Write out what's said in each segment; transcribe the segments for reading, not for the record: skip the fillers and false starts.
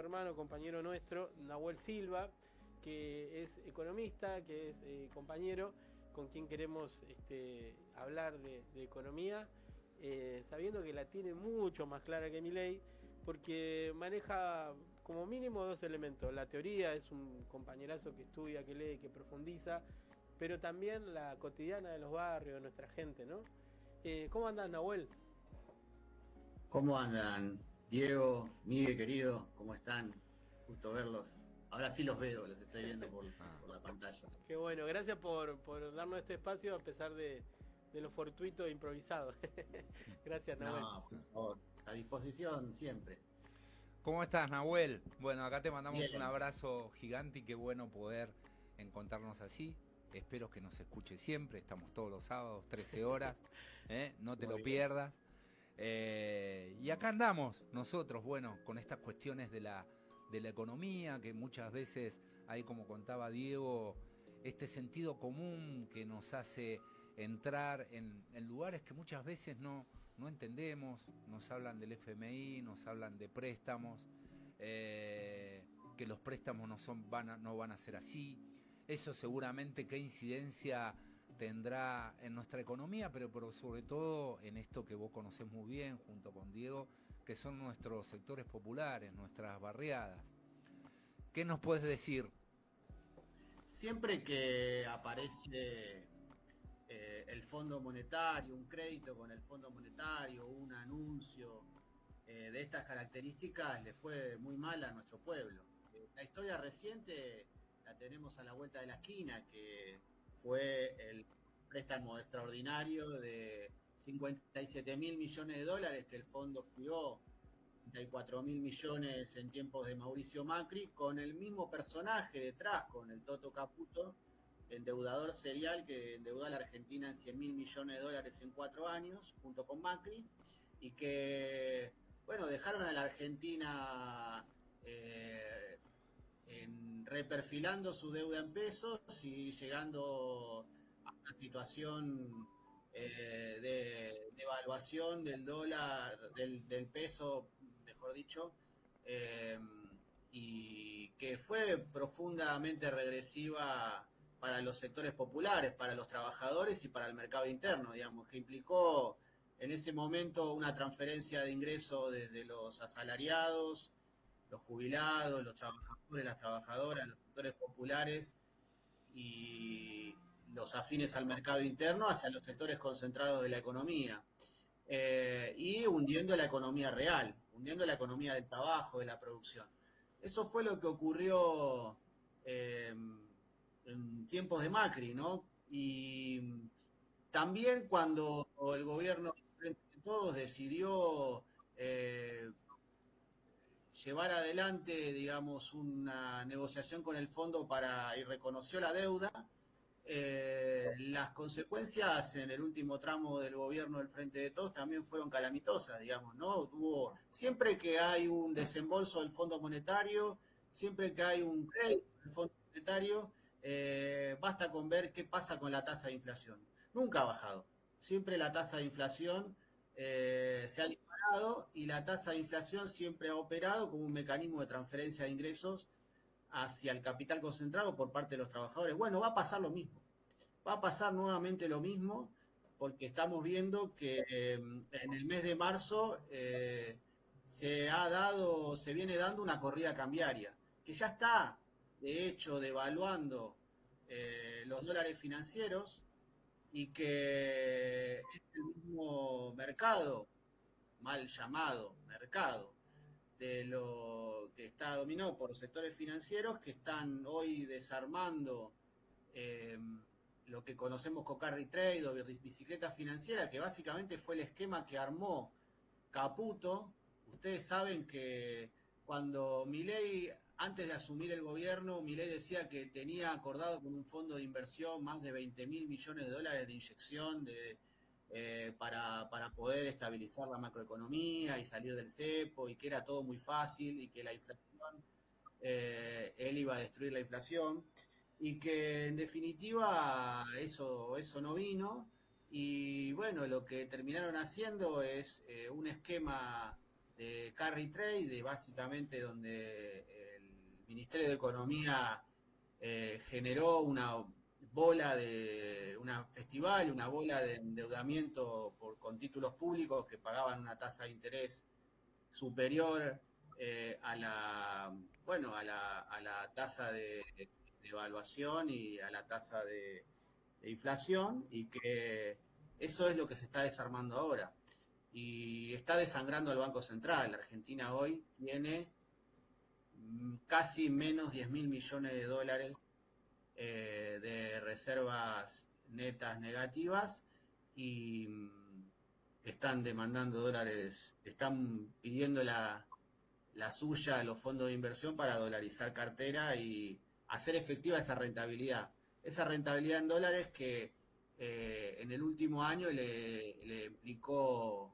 hermano, compañero nuestro, Nahuel Silva, que es economista, que es compañero, con quien queremos hablar de economía, sabiendo que la tiene mucho más clara que Milei, porque maneja como mínimo dos elementos. La teoría, es un compañerazo que estudia, que lee, que profundiza, pero también la cotidiana de los barrios, de nuestra gente, ¿no? ¿Cómo andás, Nahuel? ¿Cómo andan? Diego, Miguel, querido, ¿cómo están? Gusto verlos. Ahora sí los veo, los estoy viendo por la pantalla. Qué bueno, gracias por darnos este espacio a pesar de lo fortuito e improvisado. Gracias, Nahuel. No, por favor, a disposición siempre. ¿Cómo estás, Nahuel? Bueno, acá te mandamos un Bien, abrazo gigante y qué bueno poder encontrarnos así. Espero que nos escuche siempre. Estamos todos los sábados, 13 horas. No te muy lo bien. pierdas. Y acá andamos nosotros, bueno, con estas cuestiones de la economía, que muchas veces hay, como contaba Diego, este sentido común que nos hace entrar en lugares que muchas veces no entendemos. Nos hablan del FMI, nos hablan de préstamos, que los préstamos no van a ser así. Eso seguramente qué incidencia tendrá en nuestra economía, pero sobre todo en esto que vos conocés muy bien junto con Diego, que son nuestros sectores populares, nuestras barriadas. ¿Qué nos puedes decir? Siempre que aparece el Fondo Monetario, un crédito con el Fondo Monetario, un anuncio de estas características, le fue muy mal a nuestro pueblo. La historia reciente la tenemos a la vuelta de la esquina, que fue el préstamo extraordinario de 57 mil millones de dólares que el fondo giró, 34 mil millones en tiempos de Mauricio Macri, con el mismo personaje detrás, con el Toto Caputo, endeudador serial que endeudó a la Argentina en 100 mil millones de dólares en 4 años, junto con Macri, y que, bueno, dejaron a la Argentina reperfilando su deuda en pesos y llegando a una situación de evaluación del dólar, del peso, mejor dicho, eh, y que fue profundamente regresiva para los sectores populares, para los trabajadores y para el mercado interno, digamos, que implicó en ese momento una transferencia de ingresos desde los asalariados, los jubilados, los trabajadores, las trabajadoras, los sectores populares y los afines al mercado interno hacia los sectores concentrados de la economía. Y hundiendo la economía real, hundiendo la economía del trabajo, de la producción. Eso fue lo que ocurrió en tiempos de Macri, ¿no? Y también cuando el gobierno de todos decidió llevar adelante, digamos, una negociación con el fondo y reconoció la deuda, las consecuencias en el último tramo del gobierno del Frente de Todos también fueron calamitosas, digamos, ¿no? Siempre que hay un desembolso del Fondo Monetario, siempre que hay un crédito del Fondo Monetario, basta con ver qué pasa con la tasa de inflación. Nunca ha bajado. Siempre la tasa de inflación se ha disparado y la tasa de inflación siempre ha operado como un mecanismo de transferencia de ingresos hacia el capital concentrado por parte de los trabajadores. Bueno, va a pasar lo mismo. Va a pasar nuevamente lo mismo porque estamos viendo que en el mes de marzo se viene dando una corrida cambiaria, que ya está, de hecho, devaluando los dólares financieros y que es el mismo mercado, mal llamado mercado, de lo que está dominado por sectores financieros que están hoy desarmando eh, lo que conocemos como carry trade o bicicleta financiera, que básicamente fue el esquema que armó Caputo. Ustedes saben que cuando Milei, antes de asumir el gobierno, Milei decía que tenía acordado con un fondo de inversión más de 20 mil millones de dólares de inyección para poder estabilizar la macroeconomía y salir del cepo, y que era todo muy fácil y que la inflación, él iba a destruir la inflación, y que en definitiva eso no vino. Y bueno, lo que terminaron haciendo es un esquema de carry trade, básicamente donde el Ministerio de Economía generó una bola una bola de endeudamiento con títulos públicos que pagaban una tasa de interés superior a la tasa de evaluación y a la tasa de inflación, y que eso es lo que se está desarmando ahora. Y está desangrando al Banco Central. La Argentina hoy tiene casi menos 10.000 millones de dólares de reservas netas negativas, y están demandando dólares, están pidiendo la suya a los fondos de inversión para dolarizar cartera y hacer efectiva esa rentabilidad. Esa rentabilidad en dólares que en el último año le implicó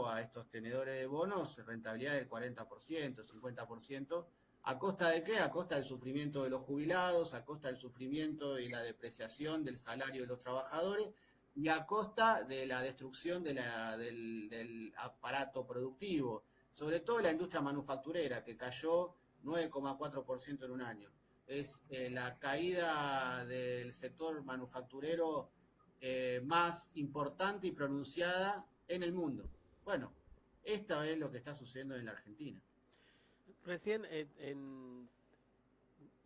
a estos tenedores de bonos rentabilidad del 40%, 50%. ¿A costa de qué? A costa del sufrimiento de los jubilados, a costa del sufrimiento y la depreciación del salario de los trabajadores, y a costa de la destrucción del aparato productivo, sobre todo la industria manufacturera, que cayó 9,4% en un año. Es la caída del sector manufacturero más importante y pronunciada en el mundo. Bueno, esto es lo que está sucediendo en la Argentina. Recién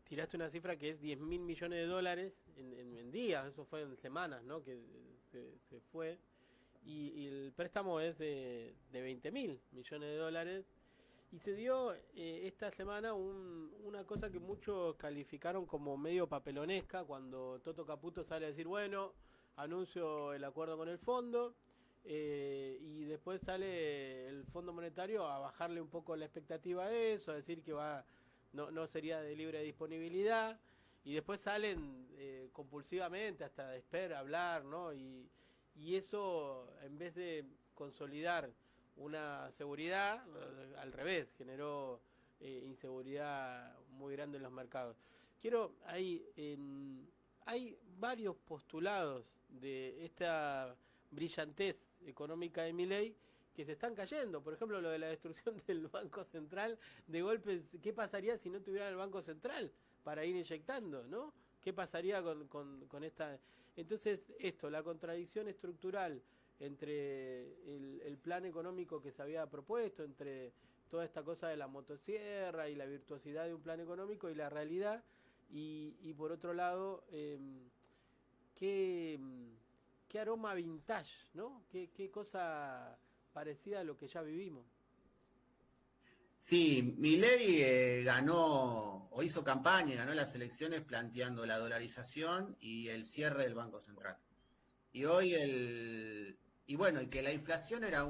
tiraste una cifra que es 10.000 millones de dólares en días, eso fue en semanas, ¿no? Que se fue. Y el préstamo es de 20.000 millones de dólares. Y se dio esta semana una cosa que muchos calificaron como medio papelonesca, cuando Toto Caputo sale a decir, bueno, anuncio el acuerdo con el fondo, y después sale el Fondo Monetario a bajarle un poco la expectativa a eso, a decir que no sería de libre disponibilidad, y después salen compulsivamente hasta de hablar, ¿no? Y eso, en vez de consolidar una seguridad, al revés, generó inseguridad muy grande en los mercados. Hay varios postulados de esta brillantez económica de Milei que se están cayendo. Por ejemplo, lo de la destrucción del Banco Central, de golpe, ¿qué pasaría si no tuviera el Banco Central para ir inyectando, ¿no? ¿Qué pasaría con esta? Entonces, la contradicción estructural entre el plan económico que se había propuesto, entre toda esta cosa de la motosierra y la virtuosidad de un plan económico y la realidad, y por otro lado, qué aroma vintage, ¿no? Qué cosa parecida a lo que ya vivimos. Sí, Milei ganó o hizo campaña y ganó las elecciones planteando la dolarización y el cierre del Banco Central. Y hoy y que la inflación era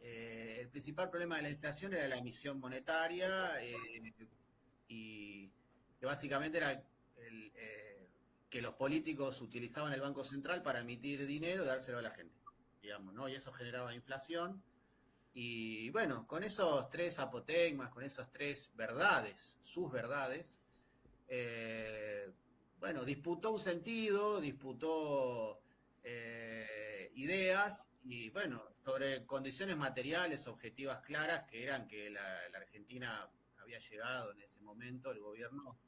el principal problema de la inflación era la emisión monetaria, y que básicamente era que los políticos utilizaban el Banco Central para emitir dinero y dárselo a la gente, digamos, ¿no? Y eso generaba inflación. Y bueno, con esos tres apotegmas, con esas tres verdades, sus verdades, disputó un sentido, disputó ideas, y bueno, sobre condiciones materiales, objetivas claras, que eran que la Argentina había llegado en ese momento, el gobierno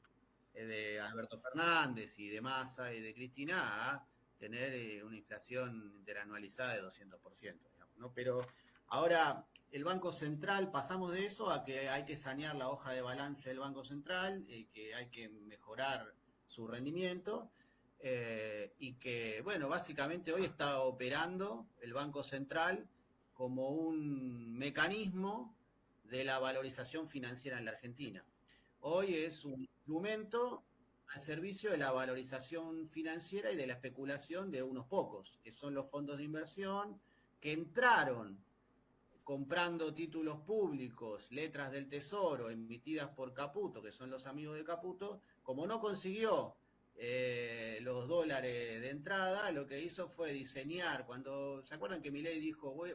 de Alberto Fernández y de Massa y de Cristina, a tener una inflación interanualizada de 200%, digamos, ¿no? Pero ahora el Banco Central, pasamos de eso a que hay que sanear la hoja de balance del Banco Central, que hay que mejorar su rendimiento, y que, bueno, básicamente hoy está operando el Banco Central como un mecanismo de la valorización financiera en la Argentina. Hoy es un instrumento al servicio de la valorización financiera y de la especulación de unos pocos, que son los fondos de inversión, que entraron comprando títulos públicos, letras del Tesoro emitidas por Caputo, que son los amigos de Caputo. Como no consiguió los dólares de entrada, lo que hizo fue diseñar, ¿se acuerdan que Milei dijo,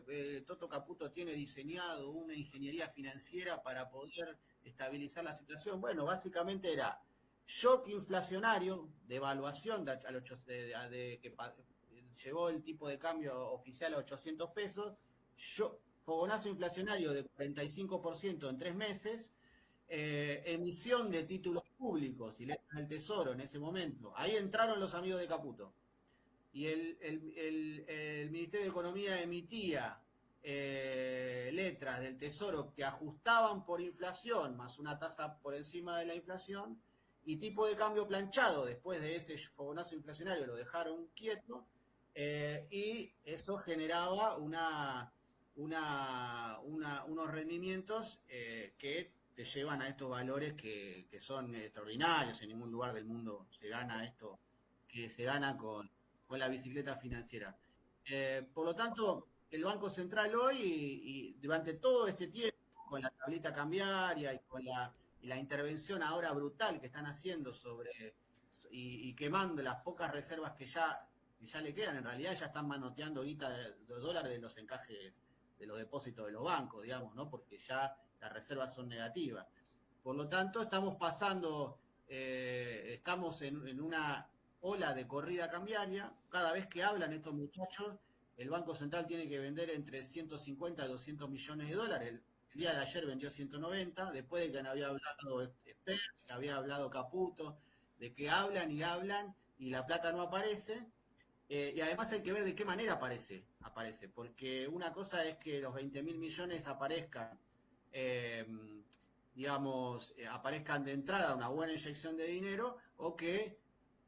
Toto Caputo tiene diseñado una ingeniería financiera para poder estabilizar la situación? Bueno, básicamente era shock inflacionario, devaluación que llevó el tipo de cambio oficial a 800 pesos, fogonazo inflacionario de 45% en 3 meses, emisión de títulos públicos y letras del Tesoro en ese momento. Ahí entraron los amigos de Caputo. Y el Ministerio de Economía emitía letras del Tesoro que ajustaban por inflación, más una tasa por encima de la inflación, y tipo de cambio planchado. Después de ese fogonazo inflacionario lo dejaron quieto, y eso generaba unos rendimientos que te llevan a estos valores que son extraordinarios. En ningún lugar del mundo se gana esto, que se gana con la bicicleta financiera. Por lo tanto, el Banco Central hoy, y durante todo este tiempo, con la tablita cambiaria y con la intervención ahora brutal que están haciendo y quemando las pocas reservas que ya le quedan, en realidad ya están manoteando guita de dólares de los encajes de los depósitos de los bancos, digamos, ¿no? Porque ya las reservas son negativas. Por lo tanto, estamos en una ola de corrida cambiaria. Cada vez que hablan estos muchachos, el Banco Central tiene que vender entre 150 y 200 millones de dólares. El día de ayer vendió 190, después de que había hablado Esper, que había hablado Caputo, de que hablan y la plata no aparece. Y además hay que ver de qué manera aparece, porque una cosa es que los 20.000 millones aparezcan, aparezcan de entrada una buena inyección de dinero, o que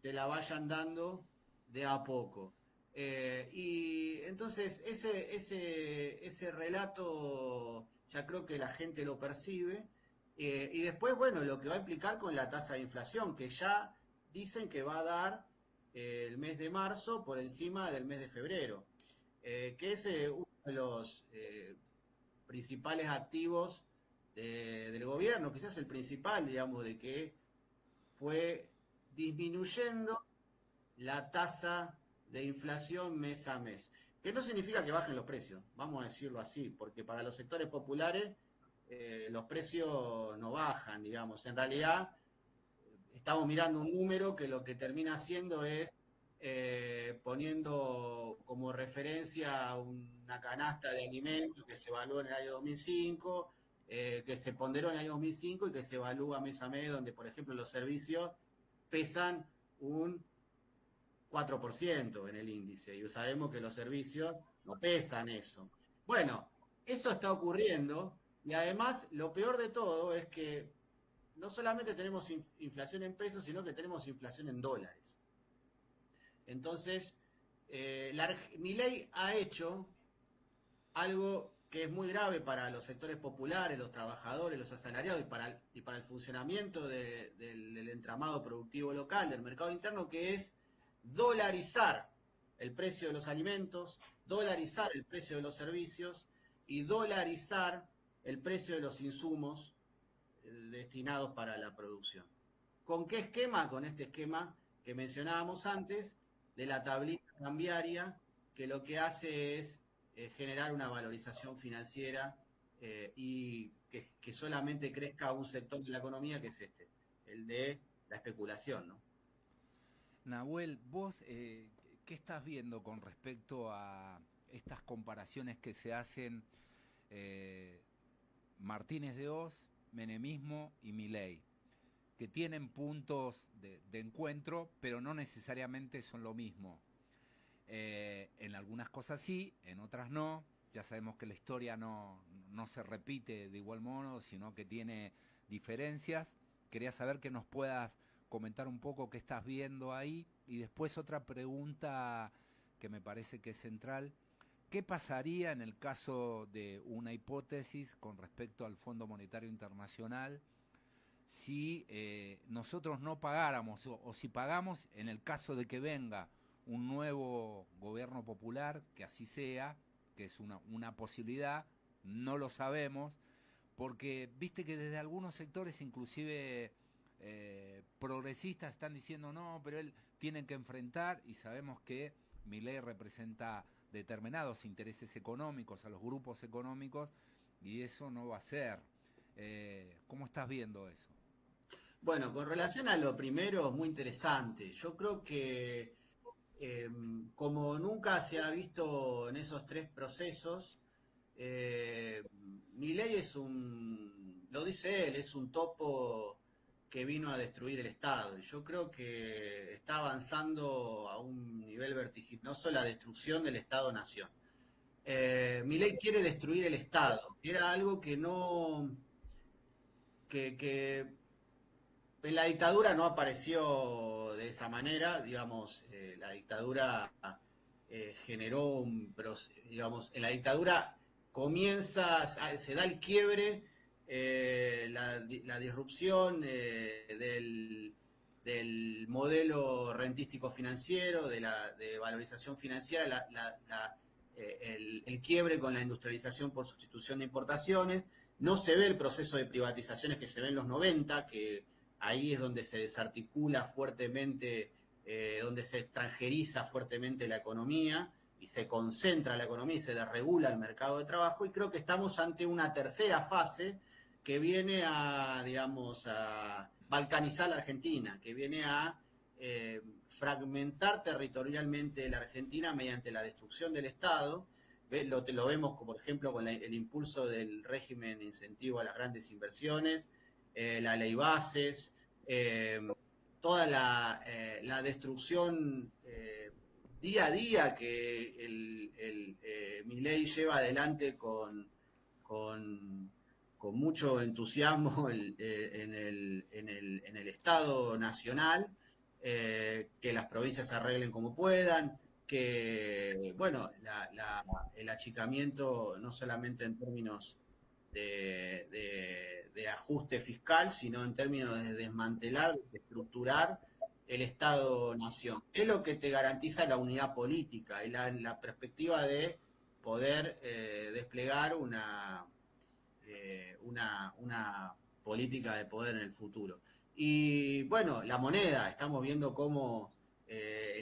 te la vayan dando de a poco. Y entonces ese relato ya creo que la gente lo percibe. Y después, bueno, lo que va a implicar con la tasa de inflación, que ya dicen que va a dar el mes de marzo por encima del mes de febrero, que es uno de los principales activos del gobierno, quizás el principal, digamos, de que fue disminuyendo la tasa de inflación mes a mes, que no significa que bajen los precios, vamos a decirlo así, porque para los sectores populares los precios no bajan, digamos. En realidad estamos mirando un número que lo que termina haciendo es poniendo como referencia una canasta de alimentos que se evaluó en el año 2005, que se ponderó en el año 2005 y que se evalúa mes a mes, donde, por ejemplo, los servicios pesan un 4% en el índice, y sabemos que los servicios no pesan eso. Bueno, eso está ocurriendo, y además lo peor de todo es que no solamente tenemos inflación en pesos, sino que tenemos inflación en dólares. Entonces, Milei ha hecho algo que es muy grave para los sectores populares, los trabajadores, los asalariados, y para el funcionamiento del entramado productivo local, del mercado interno, que es dolarizar el precio de los alimentos, dolarizar el precio de los servicios y dolarizar el precio de los insumos destinados para la producción. ¿Con qué esquema? Con este esquema que mencionábamos antes, de la tablita cambiaria, que lo que hace es generar una valorización financiera y que solamente crezca un sector de la economía, que es el de la especulación, ¿no? Nahuel, vos, ¿qué estás viendo con respecto a estas comparaciones que se hacen Martínez de Oz, menemismo y Milei, que tienen puntos de encuentro, pero no necesariamente son lo mismo? En algunas cosas sí, en otras no. Ya sabemos que la historia no se repite de igual modo, sino que tiene diferencias. Quería saber que nos puedas comentar un poco qué estás viendo ahí. Y después otra pregunta que me parece que es central: ¿qué pasaría en el caso de una hipótesis con respecto al Fondo Monetario Internacional si nosotros no pagáramos, o si pagamos en el caso de que venga un nuevo gobierno popular, que así sea, que es una posibilidad, no lo sabemos, porque viste que desde algunos sectores, inclusive progresistas, están diciendo no, pero él tiene que enfrentar, y sabemos que Milei representa determinados intereses económicos, a los grupos económicos, y eso no va a ser. ¿Cómo estás viendo eso? Bueno, con relación a lo primero, es muy interesante. Yo creo que como nunca se ha visto en esos tres procesos, Milei lo dice él, es un topo que vino a destruir el Estado. Y yo creo que está avanzando a un nivel vertiginoso la destrucción del Estado-Nación. Milei quiere destruir el Estado. Era algo que no... que en la dictadura no apareció de esa manera, digamos, la dictadura generó un proceso, digamos, en la dictadura se da el quiebre, la disrupción del modelo rentístico financiero, de valorización financiera, el quiebre con la industrialización por sustitución de importaciones. No se ve el proceso de privatizaciones que se ve en los 90, que ahí es donde se desarticula fuertemente, donde se extranjeriza fuertemente la economía y se concentra la economía y se desregula el mercado de trabajo, y creo que estamos ante una tercera fase que viene a, digamos, a balcanizar la Argentina, que viene a fragmentar territorialmente la Argentina mediante la destrucción del Estado. Lo vemos, por ejemplo, con el impulso del régimen de incentivo a las grandes inversiones, la ley bases, toda la destrucción día a día que Milei lleva adelante con mucho entusiasmo en el Estado Nacional, que las provincias arreglen como puedan, que, bueno, el achicamiento no solamente en términos de ajuste fiscal, sino en términos de desmantelar, de estructurar el Estado-Nación. Es lo que te garantiza la unidad política y la perspectiva de poder desplegar una política de poder en el futuro. Y bueno, la moneda, estamos viendo cómo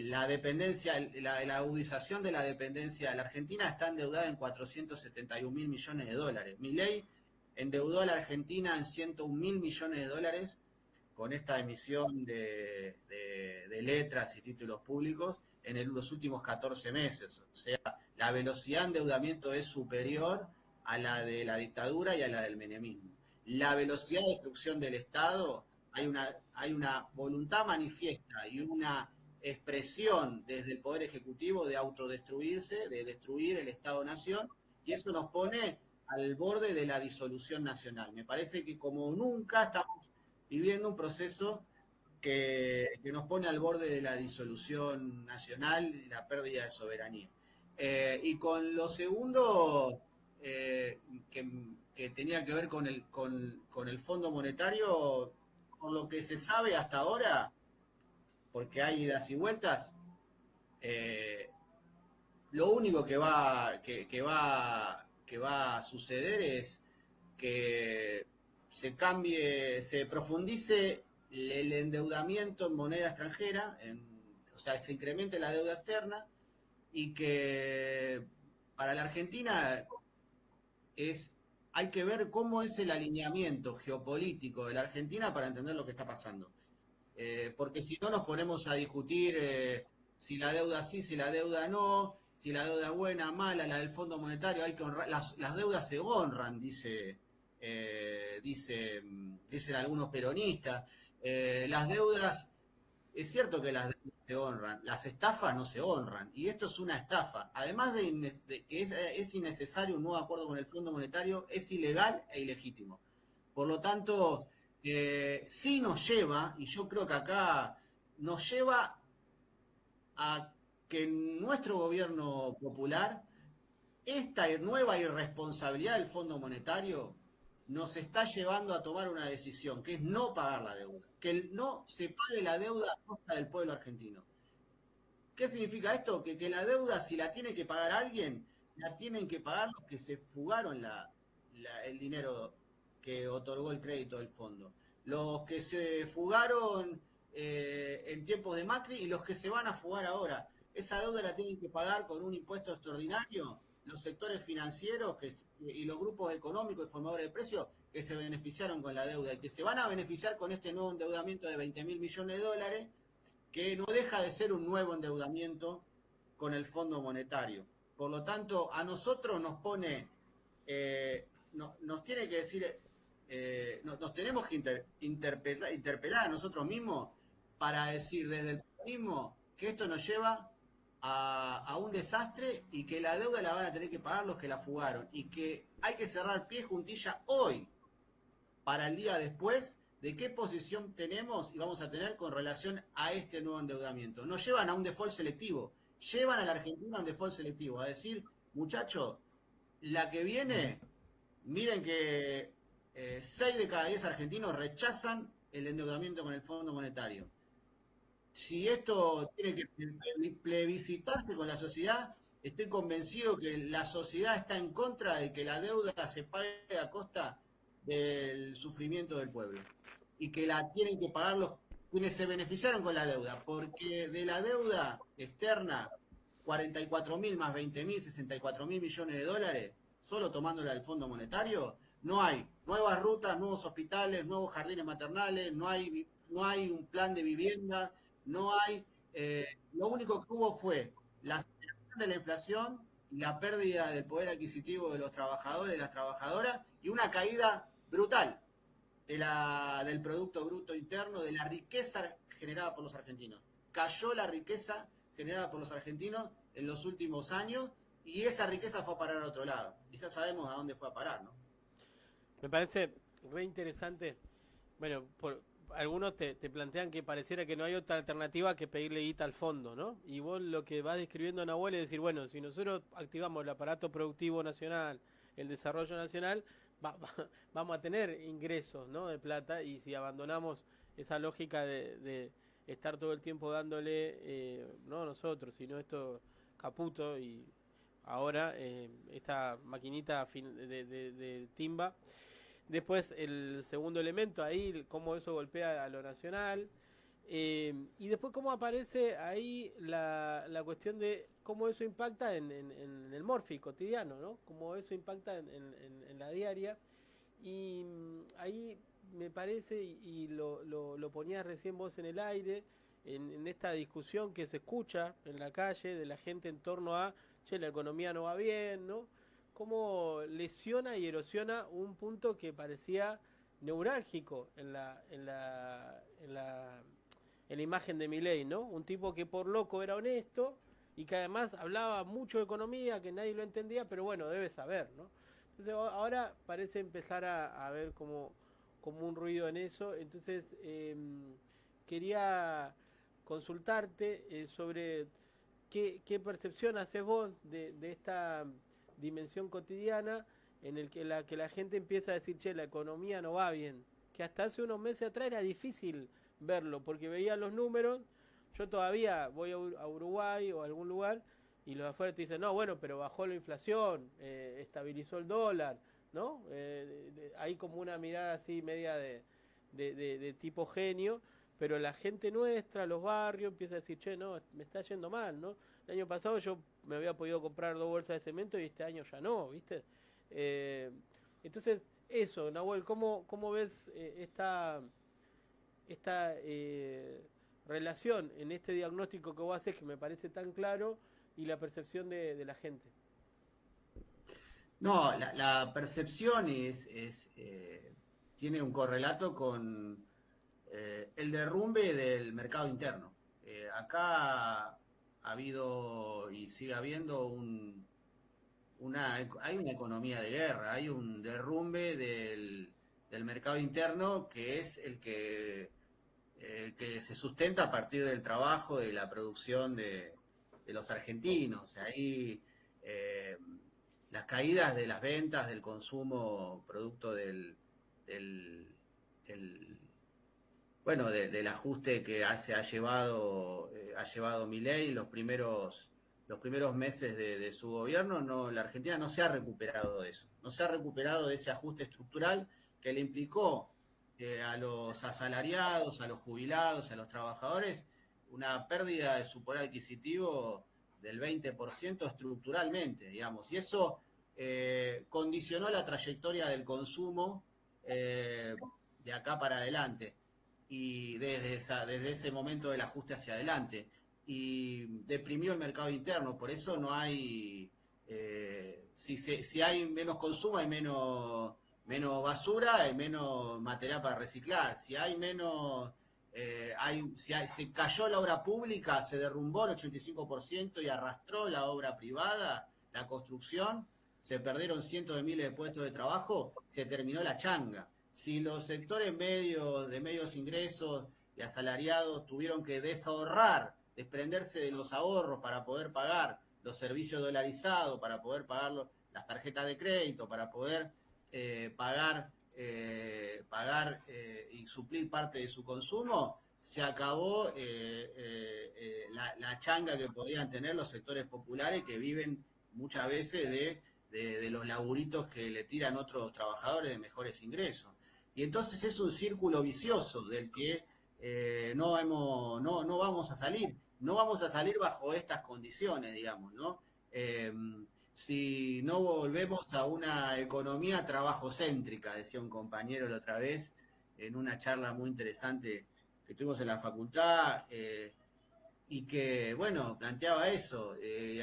la dependencia, la agudización de la dependencia de la Argentina está endeudada en 471.000 millones de dólares. Milei endeudó a la Argentina en 101.000 millones de dólares con esta emisión de letras y títulos públicos en los últimos 14 meses. O sea, la velocidad de endeudamiento es superior a la de la dictadura y a la del menemismo. La velocidad de destrucción del Estado, hay una voluntad manifiesta y una expresión desde el Poder Ejecutivo de autodestruirse, de destruir el Estado-Nación, y eso nos pone al borde de la disolución nacional. Me parece que como nunca estamos viviendo un proceso que nos pone al borde de la disolución nacional y la pérdida de soberanía. Y con lo segundo, que tenía que ver con el Fondo Monetario, por lo que se sabe hasta ahora, porque hay idas y vueltas, lo único que va a suceder es que se profundice el endeudamiento en moneda extranjera, o sea, se incremente la deuda externa, y que para la Argentina hay que ver cómo es el alineamiento geopolítico de la Argentina para entender lo que está pasando. Porque si no nos ponemos a discutir si la deuda sí, si la deuda no, si la deuda es buena, mala, la del Fondo Monetario, hay que honrar, las deudas se honran, dicen algunos peronistas. Las deudas, es cierto que las deudas se honran, las estafas no se honran, y esto es una estafa. Además de que es innecesario un nuevo acuerdo con el Fondo Monetario, es ilegal e ilegítimo. Por lo tanto, sí nos lleva, y yo creo que acá nos lleva a que nuestro gobierno popular, esta nueva irresponsabilidad del Fondo Monetario nos está llevando a tomar una decisión, que es no pagar la deuda, que no se pague la deuda a costa del pueblo argentino. ¿Qué significa esto? Que la deuda, si la tiene que pagar alguien, la tienen que pagar los que se fugaron el dinero que otorgó el crédito del fondo. Los que se fugaron en tiempos de Macri y los que se van a fugar ahora. Esa deuda la tienen que pagar con un impuesto extraordinario los sectores financieros y los grupos económicos y formadores de precios que se beneficiaron con la deuda y que se van a beneficiar con este nuevo endeudamiento de 20.000 millones de dólares, que no deja de ser un nuevo endeudamiento con el Fondo Monetario. Por lo tanto, a nosotros nos pone nos tiene que decir, nos tenemos que interpelar a nosotros mismos para decir desde el mismo que esto nos lleva a un desastre y que la deuda la van a tener que pagar los que la fugaron y que hay que cerrar pie juntilla hoy para el día después de qué posición tenemos y vamos a tener con relación a este nuevo endeudamiento. Nos llevan a un default selectivo, llevan a la Argentina a un default selectivo, a decir, muchachos, la que viene, miren que 6 de cada 10 argentinos rechazan el endeudamiento con el Fondo Monetario. Si esto tiene que plebiscitarse con la sociedad, estoy convencido que la sociedad está en contra de que la deuda se pague a costa del sufrimiento del pueblo y que la tienen que pagar quienes se beneficiaron con la deuda, porque de la deuda externa, 44.000 más 20.000, 64.000 millones de dólares, solo tomándola del Fondo Monetario, no hay nuevas rutas, nuevos hospitales, nuevos jardines maternales, no hay un plan de vivienda, no hay, lo único que hubo fue la aceleración de la inflación y la pérdida del poder adquisitivo de los trabajadores, de las trabajadoras, y una caída brutal del Producto Bruto Interno, de la riqueza generada por los argentinos. Cayó la riqueza generada por los argentinos en los últimos años y esa riqueza fue a parar a otro lado. Y ya sabemos a dónde fue a parar, ¿no? Me parece re interesante. Bueno, algunos te plantean que pareciera que no hay otra alternativa que pedirle guita al fondo, ¿no? Y vos lo que vas describiendo, Nahuel, es decir, bueno, si nosotros activamos el aparato productivo nacional, el desarrollo nacional, vamos a tener ingresos, ¿no?, de plata, y si abandonamos esa lógica de estar todo el tiempo dándole, no nosotros, sino esto Caputo y ahora esta maquinita de timba. Después el segundo elemento ahí, cómo eso golpea a lo nacional, y después cómo aparece ahí la cuestión de cómo eso impacta en el morfi cotidiano, ¿no? Cómo eso impacta en la diaria. Y ahí me parece, y lo ponías recién vos en el aire, en esta discusión que se escucha en la calle de la gente en torno a, che, la economía no va bien, ¿no? Cómo lesiona y erosiona un punto que parecía neurálgico en la imagen de Milei, ¿no? Un tipo que por loco era honesto y que además hablaba mucho de economía, que nadie lo entendía, pero bueno, debe saber, ¿no? Entonces ahora parece empezar a ver como un ruido en eso. Entonces quería consultarte sobre qué percepción haces vos de esta dimensión cotidiana en el que la gente empieza a decir, che, la economía no va bien, que hasta hace unos meses atrás era difícil verlo, porque veía los números. Yo todavía voy a Uruguay o a algún lugar y los de afuera te dicen, no, bueno, pero bajó la inflación, estabilizó el dólar, ¿no? Hay como una mirada así media de tipo genio, pero la gente nuestra, los barrios, empieza a decir, che, no, me está yendo mal, ¿no? El año pasado yo me había podido comprar 2 bolsas de cemento y este año ya no, ¿viste? Entonces, eso, Nahuel, ¿cómo ves esta relación en este diagnóstico que vos haces, que me parece tan claro, y la percepción de la gente? No, la percepción tiene un correlato con el derrumbe del mercado interno. Acá ha habido y sigue habiendo hay una economía de guerra, hay un derrumbe del mercado interno que es el que se sustenta a partir del trabajo, de la producción de los argentinos. Ahí las caídas de las ventas, del consumo, producto del ajuste que se ha llevado Milei los primeros meses de su gobierno. La Argentina no se ha recuperado de eso, no se ha recuperado de ese ajuste estructural que le implicó a los asalariados, a los jubilados, a los trabajadores, una pérdida de su poder adquisitivo del 20% estructuralmente, digamos, y eso condicionó la trayectoria del consumo de acá para adelante, y desde ese momento del ajuste hacia adelante, y deprimió el mercado interno. Por eso no hay si hay menos consumo, hay menos basura, hay menos material para reciclar. Si hay menos, se cayó la obra pública, se derrumbó el 85% y arrastró la obra privada, la construcción, se perdieron cientos de miles de puestos de trabajo, se terminó la changa. Si los sectores de medios ingresos y asalariados tuvieron que desahorrar, desprenderse de los ahorros para poder pagar los servicios dolarizados, para poder pagar las tarjetas de crédito, para poder pagar y suplir parte de su consumo, se acabó la changa que podían tener los sectores populares que viven muchas veces de los laburitos que le tiran otros trabajadores de mejores ingresos. Y entonces es un círculo vicioso del que no vamos a salir. No vamos a salir bajo estas condiciones, digamos, ¿no? Si no volvemos a una economía trabajocéntrica, decía un compañero la otra vez en una charla muy interesante que tuvimos en la facultad, y que, bueno, planteaba eso.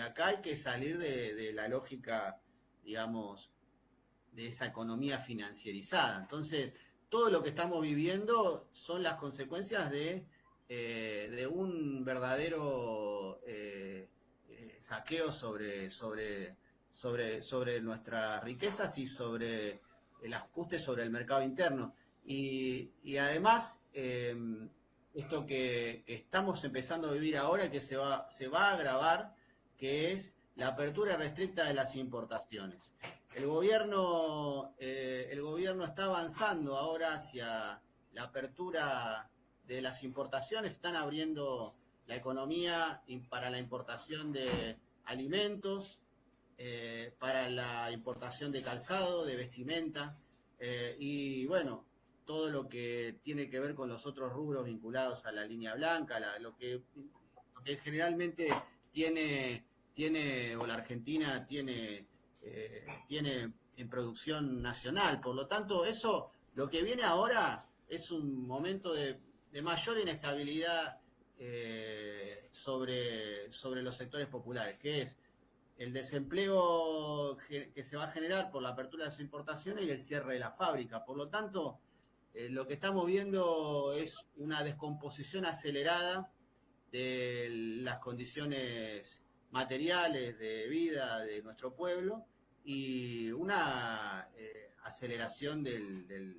Acá hay que salir de la lógica, digamos, de esa economía financierizada. Entonces, todo lo que estamos viviendo son las consecuencias de un verdadero saqueo sobre nuestras riquezas y sobre el ajuste sobre el mercado interno. Y además, esto que estamos empezando a vivir ahora, que se va a agravar, que es la apertura restricta de las importaciones. El gobierno está avanzando ahora hacia la apertura de las importaciones, están abriendo la economía para la importación de alimentos, para la importación de calzado, de vestimenta, y bueno, todo lo que tiene que ver con los otros rubros vinculados a la línea blanca, lo que generalmente tiene o la Argentina tiene en producción nacional. Por lo tanto, eso, lo que viene ahora es un momento de mayor inestabilidad sobre los sectores populares, que es el desempleo que se va a generar por la apertura de las importaciones y el cierre de la fábrica. Por lo tanto, lo que estamos viendo es una descomposición acelerada de las condiciones materiales de vida de nuestro pueblo y una aceleración de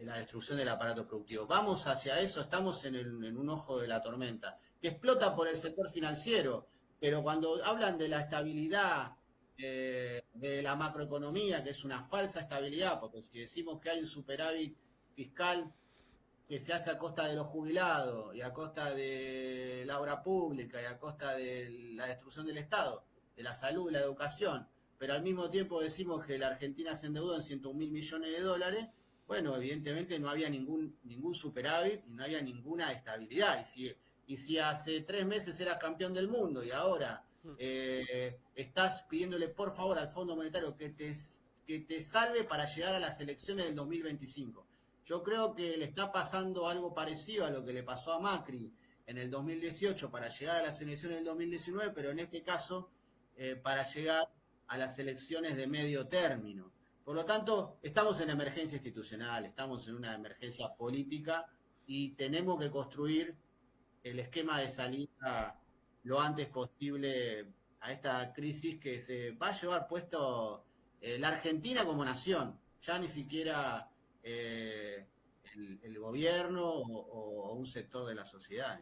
la destrucción del aparato productivo. Vamos hacia eso, estamos en un ojo de la tormenta, que explota por el sector financiero, pero cuando hablan de la estabilidad de la macroeconomía, que es una falsa estabilidad, porque si decimos que hay un superávit fiscal que se hace a costa de los jubilados y a costa de la obra pública y a costa de la destrucción del Estado, de la salud, la educación, pero al mismo tiempo decimos que la Argentina se endeudó en 101.000 millones de dólares, bueno, evidentemente no había ningún superávit y no había ninguna estabilidad. Y si hace 3 meses eras campeón del mundo y ahora estás pidiéndole por favor al Fondo Monetario que te salve para llegar a las elecciones del 2025. Yo creo que le está pasando algo parecido a lo que le pasó a Macri en el 2018 para llegar a las elecciones del 2019, pero en este caso para llegar a las elecciones de medio término. Por lo tanto, estamos en emergencia institucional, estamos en una emergencia política y tenemos que construir el esquema de salida lo antes posible a esta crisis que se va a llevar puesto la Argentina como nación, ya ni siquiera el gobierno o un sector de la sociedad.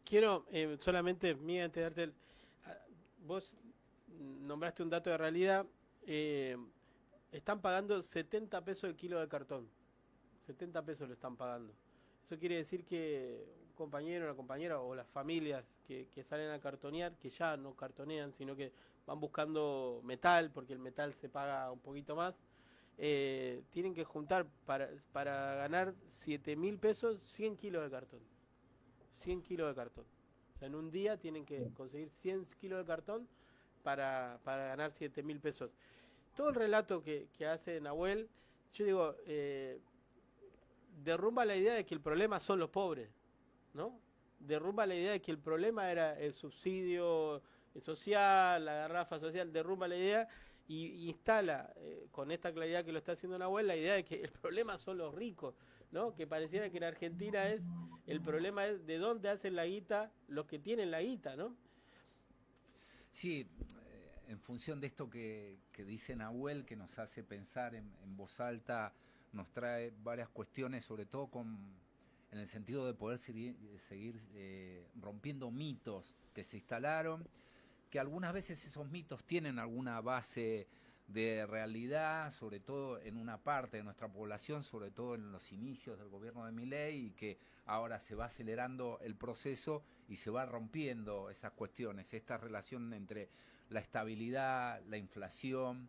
Quiero solamente, Mía, antes de darte vos nombraste un dato de realidad, están pagando 70 pesos el kilo de cartón, 70 pesos lo están pagando. Eso quiere decir que un compañero, una compañera o las familias que salen a cartonear, que ya no cartonean, sino que van buscando metal, porque el metal se paga un poquito más, tienen que juntar para ganar 7.000 pesos 100 kilos de cartón. 100 kilos de cartón. O sea, en un día tienen que conseguir 100 kilos de cartón para ganar 7.000 pesos. Todo el relato que hace Nahuel, yo digo, derrumba la idea de que el problema son los pobres, ¿no? Derrumba la idea de que el problema era el subsidio social, la garrafa social, derrumba la idea y instala, con esta claridad que lo está haciendo Nahuel, la idea de que el problema son los ricos, ¿no? Que pareciera que en Argentina el problema es de dónde hacen la guita los que tienen la guita, ¿no? Sí, en función de esto que dice Nahuel, que nos hace pensar en voz alta, nos trae varias cuestiones, sobre todo en el sentido de poder seguir rompiendo mitos que se instalaron, que algunas veces esos mitos tienen alguna base de realidad, sobre todo en una parte de nuestra población, sobre todo en los inicios del gobierno de Milei, y que ahora se va acelerando el proceso y se va rompiendo esas cuestiones, esta relación entre la estabilidad, la inflación.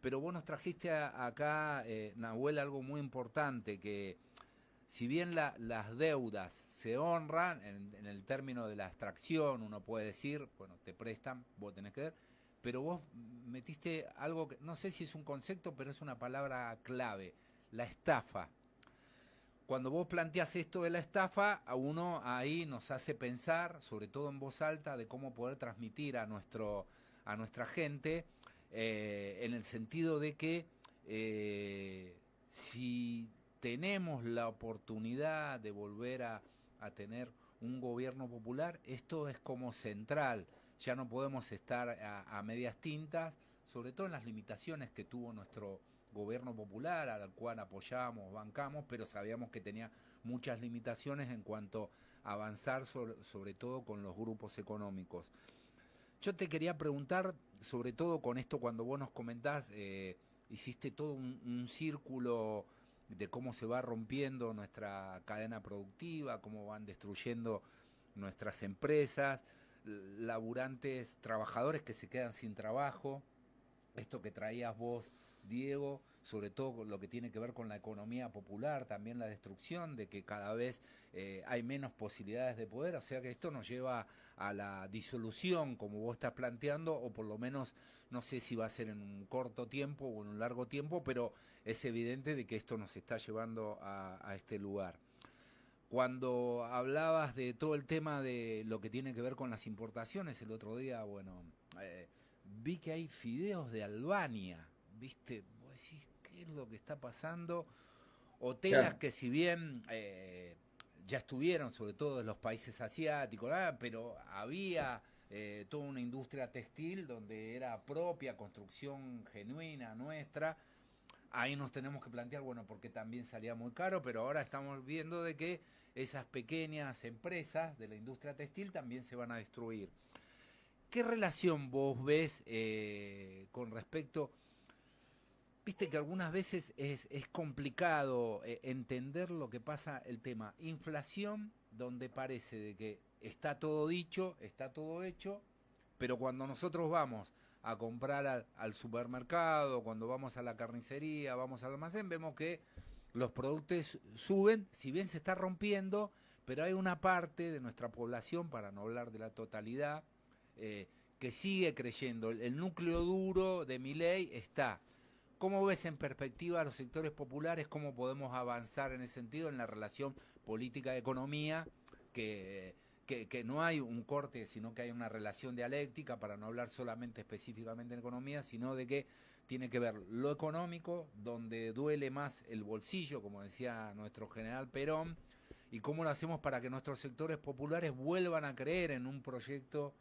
Pero vos nos trajiste acá, Nahuel, algo muy importante, que si bien las deudas se honran en el término de la extracción, uno puede decir, bueno, te prestan, vos tenés que ver, pero vos metiste algo que no sé si es un concepto, pero es una palabra clave, la estafa. Cuando vos planteás esto de la estafa, a uno ahí nos hace pensar, sobre todo en voz alta, de cómo poder transmitir a nuestra gente, en el sentido de que si tenemos la oportunidad de volver a tener un gobierno popular, esto es como central. Ya no podemos estar a medias tintas, sobre todo en las limitaciones que tuvo nuestro gobierno popular, al cual apoyamos, bancamos, pero sabíamos que tenía muchas limitaciones en cuanto a avanzar, sobre todo con los grupos económicos. Yo te quería preguntar, sobre todo con esto, cuando vos nos comentás, hiciste todo un círculo de cómo se va rompiendo nuestra cadena productiva, cómo van destruyendo nuestras empresas, laburantes, trabajadores que se quedan sin trabajo, esto que traías vos, Diego, sobre todo con lo que tiene que ver con la economía popular, también la destrucción de que cada vez hay menos posibilidades de poder, o sea que esto nos lleva a la disolución, como vos estás planteando, o por lo menos no sé si va a ser en un corto tiempo o en un largo tiempo, pero es evidente de que esto nos está llevando a este lugar. Cuando hablabas de todo el tema de lo que tiene que ver con las importaciones, el otro día, bueno, vi que hay fideos de Albania, ¿viste? Vos decís, ¿qué es lo que está pasando? Hoteles claro, que si bien ya estuvieron, sobre todo en los países asiáticos, pero había toda una industria textil donde era propia, construcción genuina nuestra. Ahí nos tenemos que plantear, bueno, porque también salía muy caro, pero ahora estamos viendo de que esas pequeñas empresas de la industria textil también se van a destruir. ¿Qué relación vos ves con respecto? Viste que algunas veces es complicado entender lo que pasa, el tema inflación, donde parece de que está todo dicho, está todo hecho, pero cuando nosotros vamos a comprar al supermercado, cuando vamos a la carnicería, vamos al almacén, vemos que los productos suben, si bien se está rompiendo, pero hay una parte de nuestra población, para no hablar de la totalidad, que sigue creyendo. El núcleo duro de Milei está. ¿Cómo ves en perspectiva a los sectores populares? ¿Cómo podemos avanzar en ese sentido en la relación política-economía? Que no hay un corte, sino que hay una relación dialéctica, para no hablar solamente específicamente en economía, sino de que tiene que ver lo económico, donde duele más el bolsillo, como decía nuestro general Perón, y cómo lo hacemos para que nuestros sectores populares vuelvan a creer en un proyecto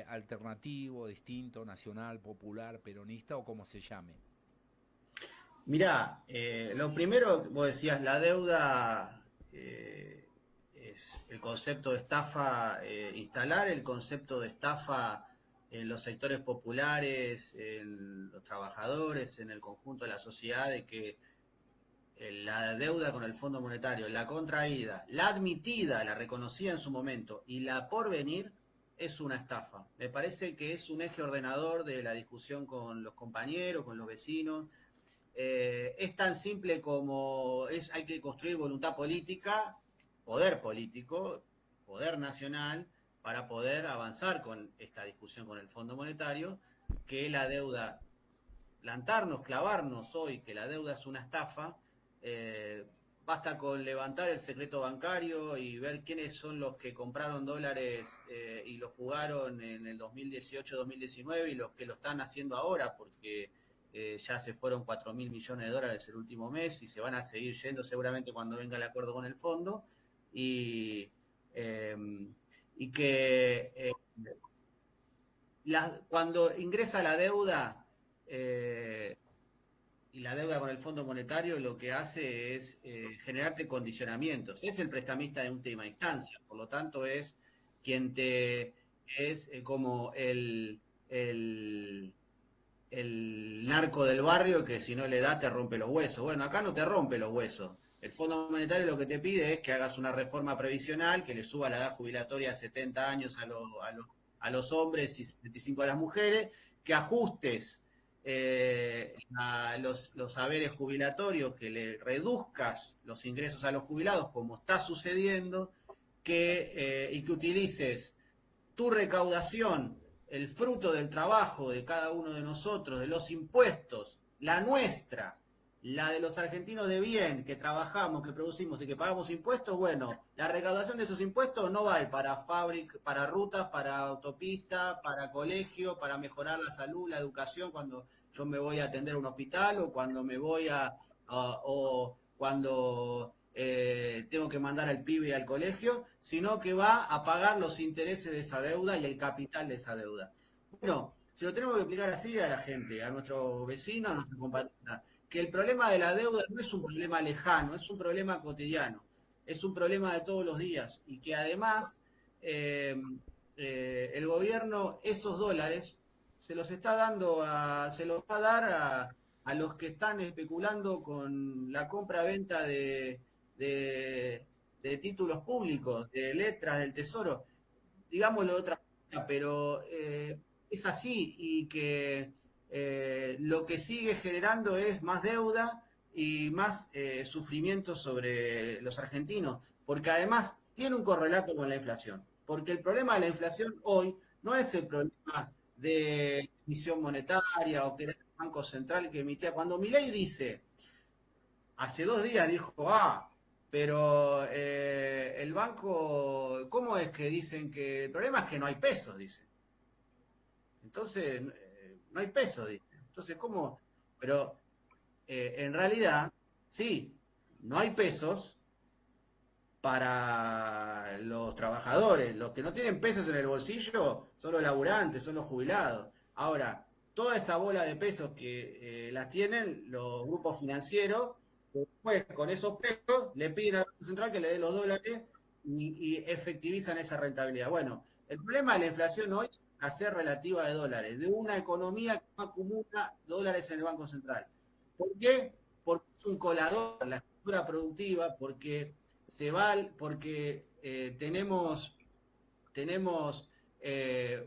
alternativo, distinto, nacional, popular, peronista o como se llame. Mirá, lo primero, vos decías, la deuda es el concepto de estafa, instalar el concepto de estafa en los sectores populares, en los trabajadores, en el conjunto de la sociedad, de que la deuda con el Fondo Monetario, la contraída, la admitida, la reconocida en su momento y la por venir es una estafa. Me parece que es un eje ordenador de la discusión con los compañeros, con los vecinos. Es tan simple como hay que construir voluntad política, poder político, poder nacional, para poder avanzar con esta discusión con el Fondo Monetario, que la deuda, plantarnos, clavarnos hoy que la deuda es una estafa, basta con levantar el secreto bancario y ver quiénes son los que compraron dólares y los fugaron en el 2018-2019 y los que lo están haciendo ahora, porque ya se fueron 4.000 millones de dólares el último mes y se van a seguir yendo seguramente cuando venga el acuerdo con el fondo. Y que cuando ingresa la deuda y la deuda con el Fondo Monetario, lo que hace es generarte condicionamientos. Es el prestamista de última instancia, por lo tanto es quien es como el narco del barrio que si no le das te rompe los huesos. Bueno, acá no te rompe los huesos. El Fondo Monetario lo que te pide es que hagas una reforma previsional, que le suba la edad jubilatoria a 70 años a los hombres y 75 a las mujeres, que ajustes a los saberes jubilatorios, que le reduzcas los ingresos a los jubilados, como está sucediendo, y que utilices tu recaudación, el fruto del trabajo de cada uno de nosotros, de los impuestos, la nuestra, la de los argentinos de bien, que trabajamos, que producimos y que pagamos impuestos. Bueno, la recaudación de esos impuestos no va a ir para fábricas, para rutas, para autopistas, para colegio, para mejorar la salud, la educación, cuando yo me voy a atender a un hospital o cuando me voy o cuando tengo que mandar al pibe al colegio, sino que va a pagar los intereses de esa deuda y el capital de esa deuda. Bueno, se lo tenemos que explicar así a la gente, a nuestro vecino, a nuestro compatriota, que el problema de la deuda no es un problema lejano, es un problema cotidiano, es un problema de todos los días y que además el gobierno esos dólares se los está dando se los va a dar a los que están especulando con la compra-venta de títulos públicos, de letras del Tesoro, digámoslo de otra manera, pero es así y que lo que sigue generando es más deuda y más sufrimiento sobre los argentinos, porque además tiene un correlato con la inflación, porque el problema de la inflación hoy no es el problema de emisión monetaria o que era el Banco Central que emitía. Cuando Milei dice, hace 2 días dijo, pero el banco, ¿cómo es que dicen que el problema es que no hay pesos? Dice. Entonces, no hay pesos, dice. Entonces, ¿cómo? Pero en realidad, sí, no hay pesos para los trabajadores. Los que no tienen pesos en el bolsillo son los laburantes, son los jubilados. Ahora, toda esa bola de pesos que las tienen los grupos financieros, después con esos pesos le piden al Banco Central que le dé los dólares y efectivizan esa rentabilidad. Bueno, el problema de la inflación hoy es hacer relativa de dólares, de una economía que no acumula dólares en el Banco Central. ¿Por qué? Porque es un colador en la estructura productiva, porque tenemos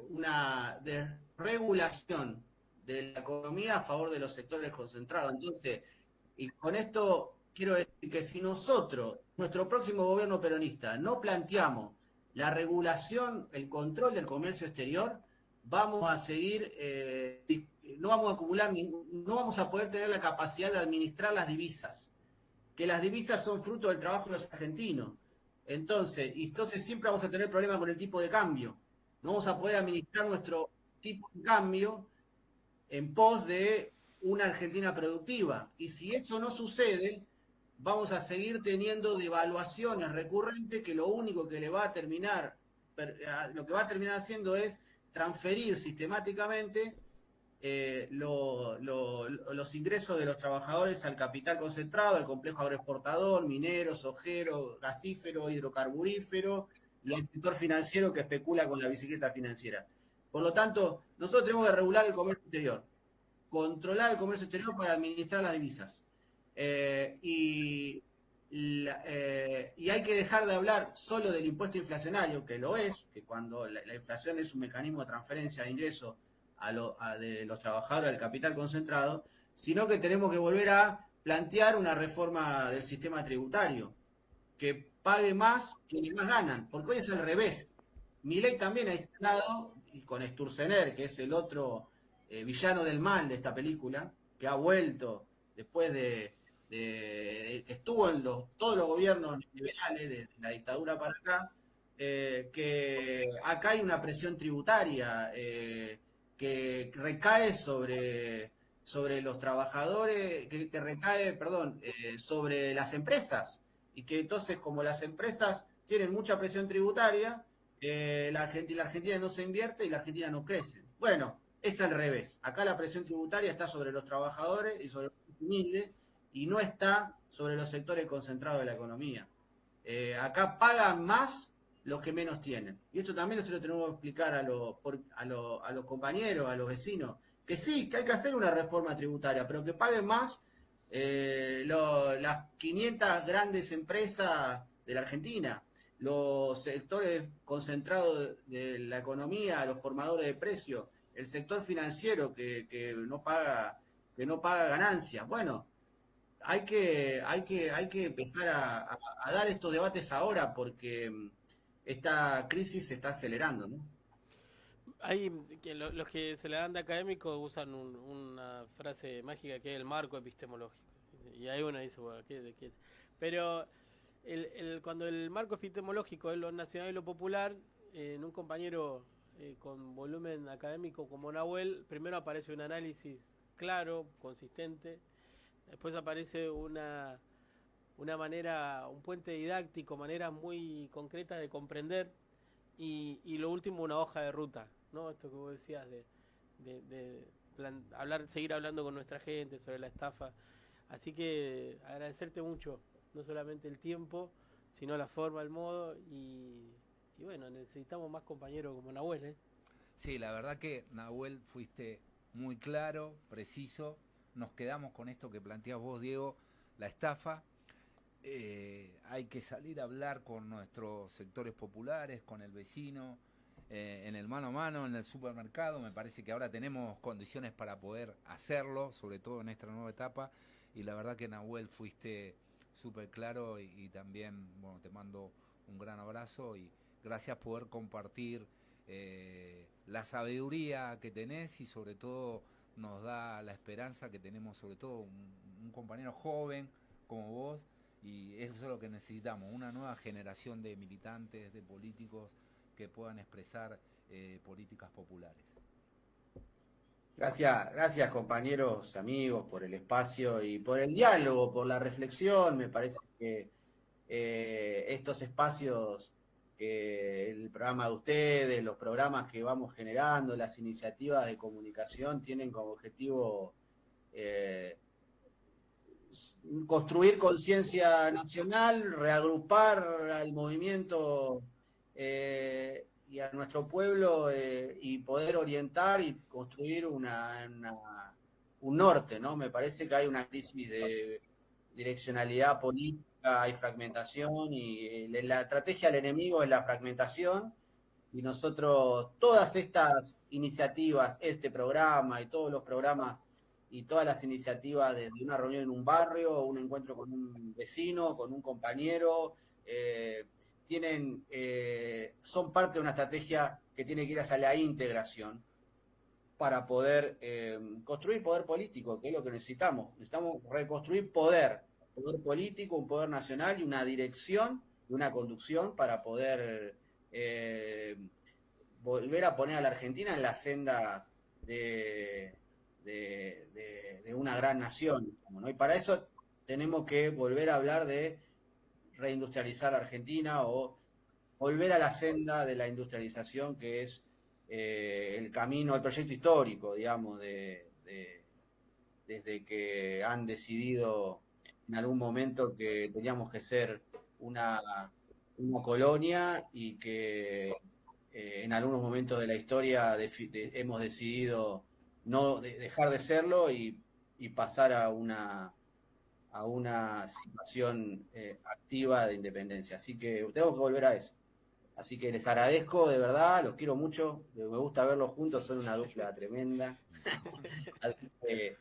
una desregulación de la economía a favor de los sectores concentrados. Entonces, y con esto quiero decir que si nosotros, nuestro próximo gobierno peronista, no planteamos la regulación, el control del comercio exterior, vamos a seguir, no vamos a acumular, no vamos a poder tener la capacidad de administrar las divisas, que las divisas son fruto del trabajo de los argentinos. Entonces siempre vamos a tener problemas con el tipo de cambio. No vamos a poder administrar nuestro tipo de cambio en pos de una Argentina productiva. Y si eso no sucede, vamos a seguir teniendo devaluaciones recurrentes que lo único que lo que va a terminar haciendo es transferir sistemáticamente los ingresos de los trabajadores al capital concentrado, al complejo agroexportador, minero, sojero, gasífero, hidrocarburífero y al sector financiero que especula con la bicicleta financiera. Por lo tanto, nosotros tenemos que regular el comercio exterior, controlar el comercio exterior para administrar las divisas. Y hay que dejar de hablar solo del impuesto inflacionario, que lo es, que cuando la inflación es un mecanismo de transferencia de ingresos de los trabajadores al capital concentrado, sino que tenemos que volver a plantear una reforma del sistema tributario, que pague más quienes más ganan, porque hoy es al revés. Milei también ha instalado, y con Sturzenegger, que es el otro villano del mal de esta película, que ha vuelto después de estuvo en todos los gobiernos liberales, desde la dictadura para acá, que acá hay una presión tributaria que recae sobre los trabajadores, que recae, perdón, sobre las empresas, y que entonces como las empresas tienen mucha presión tributaria, la Argentina no se invierte y la Argentina no crece. Bueno, es al revés. Acá la presión tributaria está sobre los trabajadores y sobre los humildes y no está sobre los sectores concentrados de la economía. Acá pagan más los que menos tienen. Y esto también se lo tenemos que explicar a los compañeros, a los vecinos, que sí, que hay que hacer una reforma tributaria, pero que paguen más las 500 grandes empresas de la Argentina, los sectores concentrados de la economía, los formadores de precios, el sector financiero que no paga ganancias. Bueno, hay que empezar a dar estos debates ahora porque esta crisis se está acelerando, ¿no? Hay los que se le dan de académico usan una frase mágica que es el marco epistemológico. Y ahí uno dice, bueno, ¿qué? Pero cuando el marco epistemológico es lo nacional y lo popular, en un compañero con volumen académico como Nahuel, primero aparece un análisis claro, consistente, después aparece una manera, un puente didáctico, maneras muy concretas de comprender, y lo último, una hoja de ruta, ¿no? Esto que vos decías seguir hablando con nuestra gente sobre la estafa. Así que agradecerte mucho, no solamente el tiempo, sino la forma, el modo, y bueno, necesitamos más compañeros como Nahuel, ¿eh? Sí, la verdad que Nahuel fuiste muy claro, preciso. Nos quedamos con esto que planteas vos, Diego, la estafa. Hay que salir a hablar con nuestros sectores populares, con el vecino, en el mano a mano, en el supermercado. Me parece que ahora tenemos condiciones para poder hacerlo, sobre todo en esta nueva etapa. Y la verdad que, Nahuel, fuiste súper claro y también, bueno, te mando un gran abrazo y gracias por poder compartir la sabiduría que tenés, y sobre todo nos da la esperanza que tenemos, sobre todo un compañero joven como vos, y eso es lo que necesitamos, una nueva generación de militantes, de políticos que puedan expresar políticas populares. Gracias compañeros, amigos, por el espacio y por el diálogo, por la reflexión. Me parece que estos espacios, el programa de ustedes, los programas que vamos generando, las iniciativas de comunicación tienen como objetivo construir conciencia nacional, reagrupar al movimiento y a nuestro pueblo y poder orientar y construir un norte, ¿no? Me parece que hay una crisis de direccionalidad política, hay fragmentación y la estrategia del enemigo es la fragmentación, y nosotros, todas estas iniciativas, este programa y todos los programas y todas las iniciativas de una reunión en un barrio, un encuentro con un vecino, con un compañero, son parte de una estrategia que tiene que ir hacia la integración para poder construir poder político, que es lo que necesitamos. Necesitamos reconstruir poder político, un poder nacional y una dirección y una conducción para poder volver a poner a la Argentina en la senda de una gran nación, ¿no? Y para eso tenemos que volver a hablar de reindustrializar a Argentina o volver a la senda de la industrialización, que es el camino, el proyecto histórico, digamos, desde que han decidido en algún momento que teníamos que ser una colonia y que en algunos momentos de la historia hemos decidido no dejar de serlo y pasar a una situación activa de independencia. Así que tenemos que volver a eso. Así que les agradezco, de verdad, los quiero mucho, me gusta verlos juntos, son una dupla tremenda. Así que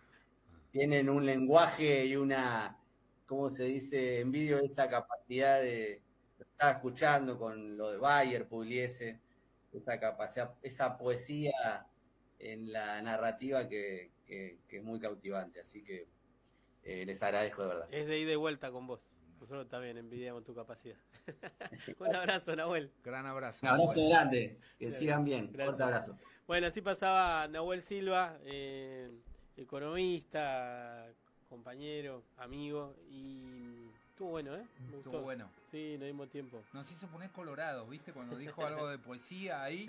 tienen un lenguaje y una, ¿cómo se dice? Envidio esa capacidad de estar escuchando con lo de Bayer, Pugliese, esa capacidad, esa poesía en la narrativa que es muy cautivante. Así que les agradezco de verdad. Es de ida y vuelta con vos. Nosotros también envidiamos tu capacidad. Un abrazo, Nahuel. Gran abrazo. Un abrazo Nahuel. grande, que Gracias. sigan bien. Gracias. Fuerte abrazo. Bueno, así pasaba Nahuel Silva, economista, compañero, amigo, y estuvo bueno, ¿eh? Me gustó. Estuvo bueno. Sí, nos dimos tiempo. Nos hizo poner colorados, ¿viste? Cuando dijo algo de poesía ahí.